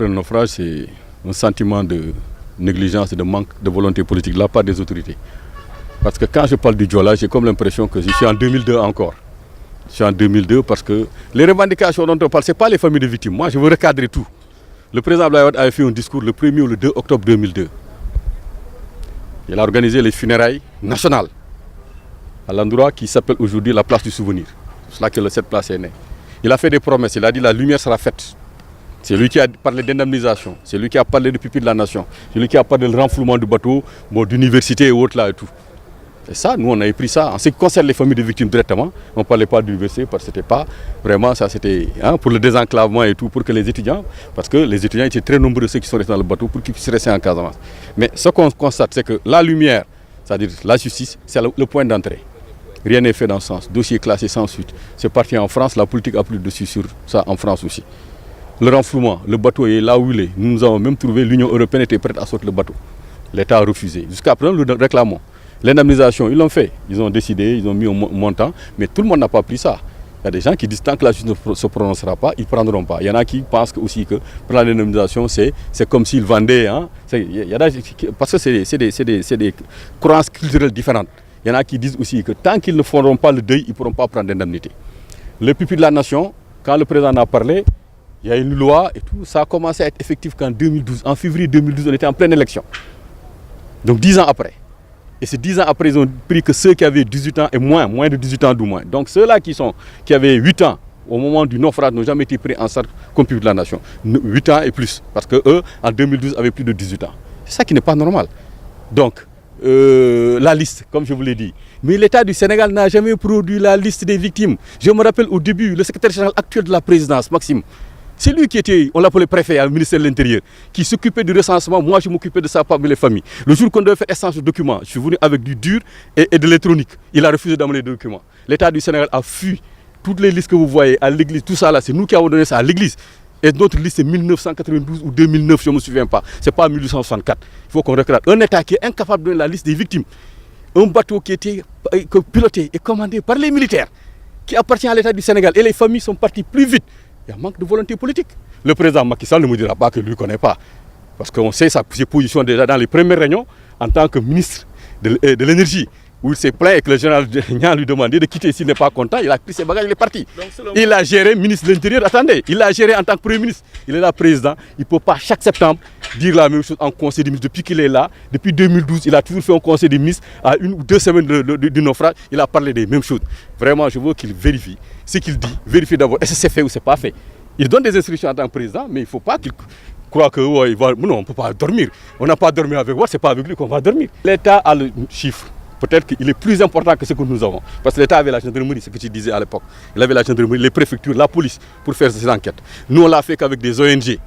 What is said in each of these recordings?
après le naufrage, c'est un sentiment de négligence et de manque de volonté politique de la part des autorités. Parce que quand je parle du Joola, j'ai comme l'impression que je suis en 2002 encore. Je suis en 2002 parce que les revendications dont on parle, ce n'est pas les familles de victimes. Moi, je veux recadrer tout. Le président Abdoulaye Wade avait fait un discours le 1er ou le 2 octobre 2002. Il a organisé les funérailles nationales à l'endroit qui s'appelle aujourd'hui la place du souvenir. C'est là que cette place est née. Il a fait des promesses, il a dit la lumière sera faite. C'est lui qui a parlé d'indemnisation, c'est lui qui a parlé de pupille de la nation, c'est lui qui a parlé de renflouement du bateau, d'université et autres là et tout. Et ça, nous on avait pris ça. En ce qui concerne les familles de victimes directement, on ne parlait pas d'université parce que c'était pas vraiment ça, c'était pour le désenclavement et tout, pour que les étudiants, parce que les étudiants étaient très nombreux ceux qui sont restés dans le bateau pour qu'ils puissent rester en Casamance. Mais ce qu'on constate, c'est que la lumière, c'est-à-dire la justice, c'est le point d'entrée. Rien n'est fait dans ce sens. Dossier classé sans suite. C'est parti en France, la politique a pris dessus sur ça en France aussi. Le renflouement, le bateau est là où il est. Nous avons même trouvé, l'Union européenne était prête à sortir le bateau. L'État a refusé. Jusqu'à présent, nous le réclamons. L'indemnisation, ils l'ont fait. Ils ont décidé, ils ont mis un montant, mais tout le monde n'a pas pris ça. Il y a des gens qui disent tant que la justice ne se prononcera pas, ils ne prendront pas. Il y en a qui pensent aussi que prendre l'indemnisation, c'est comme s'ils vendaient. Parce que c'est des croyances culturelles différentes. Il y en a qui disent aussi que tant qu'ils ne feront pas le deuil, ils ne pourront pas prendre d'indemnité. Le pupille de la nation, quand le président en a parlé, il y a une loi et tout, ça a commencé à être effectif qu'en 2012. En février 2012, on était en pleine élection. Donc 10 ans après. Et ces 10 ans après, ils ont pris que ceux qui avaient 18 ans et moins de 18 ans du moins. Donc ceux-là qui avaient 8 ans au moment du naufrage n'ont jamais été pris en charge comme pupille de la nation. 8 ans et plus. Parce qu'eux, en 2012, avaient plus de 18 ans. C'est ça qui n'est pas normal. Donc, la liste, comme je vous l'ai dit. Mais l'État du Sénégal n'a jamais produit la liste des victimes. Je me rappelle au début, le secrétaire général actuel de la présidence, Maxime, c'est lui qui était, on l'appelait préfet au ministère de l'Intérieur, qui s'occupait du recensement. Moi, je m'occupais de ça parmi les familles. Le jour qu'on devait faire échange de documents, je suis venu avec du dur et de l'électronique. Il a refusé d'amener les documents. L'État du Sénégal a fui toutes les listes que vous voyez à l'église, tout ça là, c'est nous qui avons donné ça à l'église. Et notre liste c'est 1992 ou 2009, je ne me souviens pas. Ce n'est pas 1864. Il faut qu'on recrate un État qui est incapable de donner la liste des victimes. Un bateau qui était piloté et commandé par les militaires, qui appartient à l'État du Sénégal. Et les familles sont parties plus vite. Il y a un manque de volonté politique. Le président Macky Sall ne me dira pas que lui ne connaît pas. Parce qu'on sait ses positions déjà dans les premières réunions en tant que ministre de l'énergie. Où il s'est plaint et que le général Niang lui demandait de quitter s'il n'est pas content. Il a pris ses bagages, il est parti. Il a géré ministre de l'Intérieur. Attendez, il a géré en tant que Premier ministre. Il est là président. Il ne peut pas chaque septembre dire la même chose en conseil des ministres. Depuis qu'il est là, depuis 2012, il a toujours fait un conseil des ministres. À 1 ou 2 semaines du naufrage, il a parlé des mêmes choses. Vraiment, je veux qu'il vérifie ce qu'il dit. Vérifie d'abord est-ce que c'est fait ou ce n'est pas fait. Il donne des instructions en tant que président, mais il ne faut pas qu'il croit que non, on ne peut pas dormir. On n'a pas dormi avec moi, ce n'est pas avec lui qu'on va dormir. L'État a le chiffre. Peut-être qu'il est plus important que ce que nous avons. Parce que l'État avait la gendarmerie, ce que tu disais à l'époque. Il avait la gendarmerie, les préfectures, la police pour faire ces enquêtes. Nous, on l'a fait qu'avec des ONG.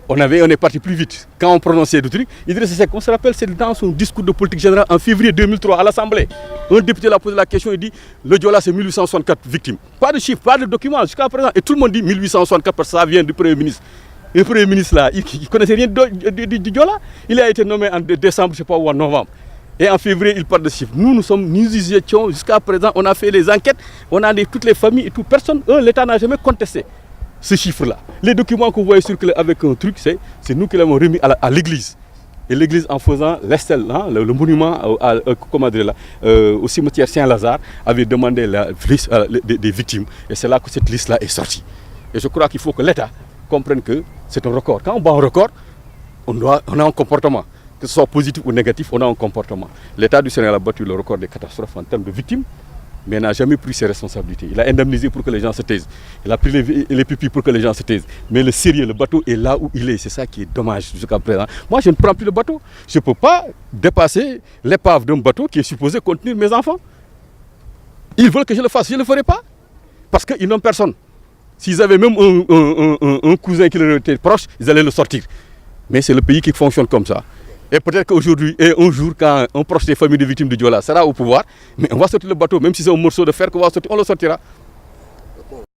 On est parti plus vite. Quand on prononçait des trucs, Idrissa Seck, on se rappelle, c'est dans son discours de politique générale en février 2003 à l'Assemblée. Un député l'a posé la question, il dit le Joola c'est 1864 victimes. Pas de chiffres, pas de documents jusqu'à présent. Et tout le monde dit 1864 parce que ça vient du Premier ministre. Le Premier ministre là, il ne connaissait rien du Joola. Il a été nommé en décembre, je ne sais pas, ou en novembre. Et en février, il parle de chiffres. Nous y étions jusqu'à présent, on a fait les enquêtes, on a toutes les familles et tout. Personne, l'État n'a jamais contesté ce chiffre-là. Les documents que vous voyez circuler avec un truc, c'est nous qui l'avons remis à l'église. Et l'église, en faisant l'estelle, le monument au cimetière Saint-Lazare, avait demandé la liste des victimes. Et c'est là que cette liste-là est sortie. Et je crois qu'il faut que l'État comprenne que c'est un record. Quand on bat un record, on a un comportement. Que ce soit positif ou négatif, on a un comportement. L'État du Sénégal a battu le record des catastrophes en termes de victimes, mais n'a jamais pris ses responsabilités. Il a indemnisé pour que les gens se taisent. Il a pris les pupilles pour que les gens se taisent. Mais le sérieux, le bateau est là où il est. C'est ça qui est dommage jusqu'à présent. Moi, je ne prends plus le bateau. Je ne peux pas dépasser l'épave d'un bateau qui est supposé contenir mes enfants. Ils veulent que je le fasse. Je ne le ferai pas. Parce qu'ils n'ont personne. S'ils avaient même un cousin qui leur était proche, ils allaient le sortir. Mais c'est le pays qui fonctionne comme ça. Et peut-être qu'aujourd'hui et un jour, quand un proche des familles de victimes de Joola sera au pouvoir, mais on va sortir le bateau, même si c'est un morceau de fer qu'on va sortir, on le sortira.